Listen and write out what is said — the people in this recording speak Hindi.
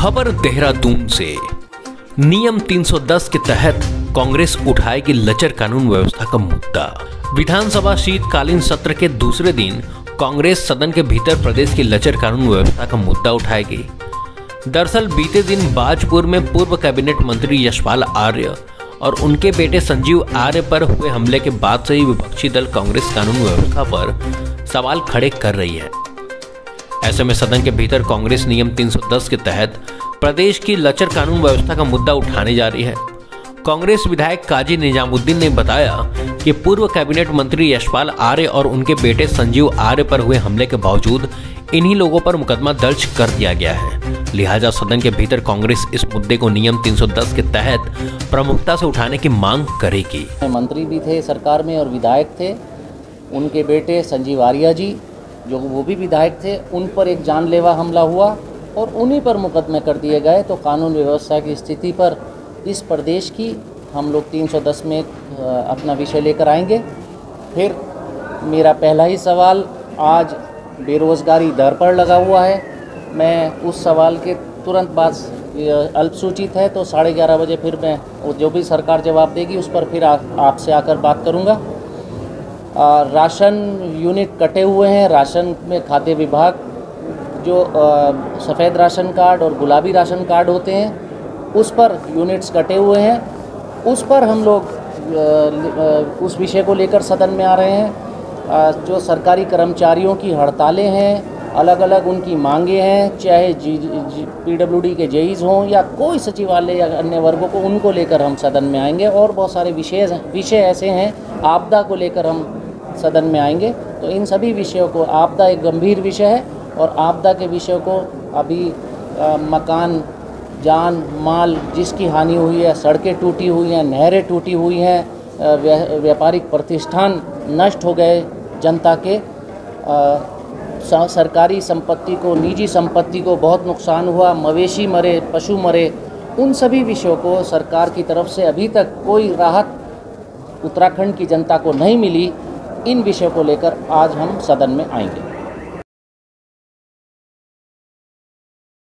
खबर देहरादून से। नियम 310 के तहत कांग्रेस उठाएगी लचर कानून व्यवस्था का मुद्दा। विधानसभा शीतकालीन सत्र के दूसरे दिन कांग्रेस सदन के भीतर प्रदेश की लचर कानून व्यवस्था का मुद्दा उठाएगी। दरअसल बीते दिन बाजपुर में पूर्व कैबिनेट मंत्री यशपाल आर्य और उनके बेटे संजीव आर्य पर हुए हमले के बाद से ही विपक्षी दल कांग्रेस कानून व्यवस्था पर सवाल खड़े कर रही है। ऐसे में सदन के भीतर कांग्रेस नियम 310 के तहत प्रदेश की लचर कानून व्यवस्था का मुद्दा उठाने जा रही है। कांग्रेस विधायक काजी निजामुद्दीन ने बताया कि पूर्व कैबिनेट मंत्री यशपाल आर्य और उनके बेटे संजीव आर्य पर हुए हमले के बावजूद इन्हीं लोगों पर मुकदमा दर्ज कर दिया गया है। लिहाजा सदन के भीतर कांग्रेस इस मुद्दे को नियम 310 के तहत प्रमुखता से उठाने की मांग करेगी। मंत्री भी थे सरकार में और विधायक थे, उनके बेटे संजीव आर्य जी जो वो भी विधायक थे, उन पर एक जानलेवा हमला हुआ और उन्हीं पर मुकदमे कर दिए गए। तो कानून व्यवस्था की स्थिति पर इस प्रदेश की हम लोग 310 में अपना विषय लेकर आएंगे। फिर मेरा पहला ही सवाल, आज बेरोज़गारी दर पर लगा हुआ है। मैं उस सवाल के तुरंत बाद अल्पसूचित है तो 11:30 बजे फिर मैं जो भी सरकार जवाब देगी उस पर फिर आपसे आकर बात करूंगा। राशन यूनिट कटे हुए हैं। राशन में खाद्य विभाग जो सफ़ेद राशन कार्ड और गुलाबी राशन कार्ड होते हैं उस पर यूनिट्स कटे हुए हैं। उस पर हम लोग उस विषय को लेकर सदन में आ रहे हैं। जो सरकारी कर्मचारियों की हड़तालें हैं, अलग अलग उनकी मांगे हैं, चाहे PWD के जेईज हों या कोई सचिवालय या अन्य वर्गों को, उनको लेकर हम सदन में आएंगे। और बहुत सारे विषय ऐसे हैं, आपदा को लेकर हम सदन में आएंगे। तो इन सभी विषयों को, आपदा एक गंभीर विषय है और आपदा के विषयों को अभी मकान, जान माल जिसकी हानि हुई है, सड़कें टूटी हुई हैं, नहरें टूटी हुई हैं, व्यापारिक प्रतिष्ठान नष्ट हो गए, जनता के सरकारी संपत्ति को, निजी संपत्ति को बहुत नुकसान हुआ, मवेशी मरे, पशु मरे, उन सभी विषयों को सरकार की तरफ से अभी तक कोई राहत उत्तराखंड की जनता को नहीं मिली। इन विषयों को लेकर आज हम सदन में आएंगे।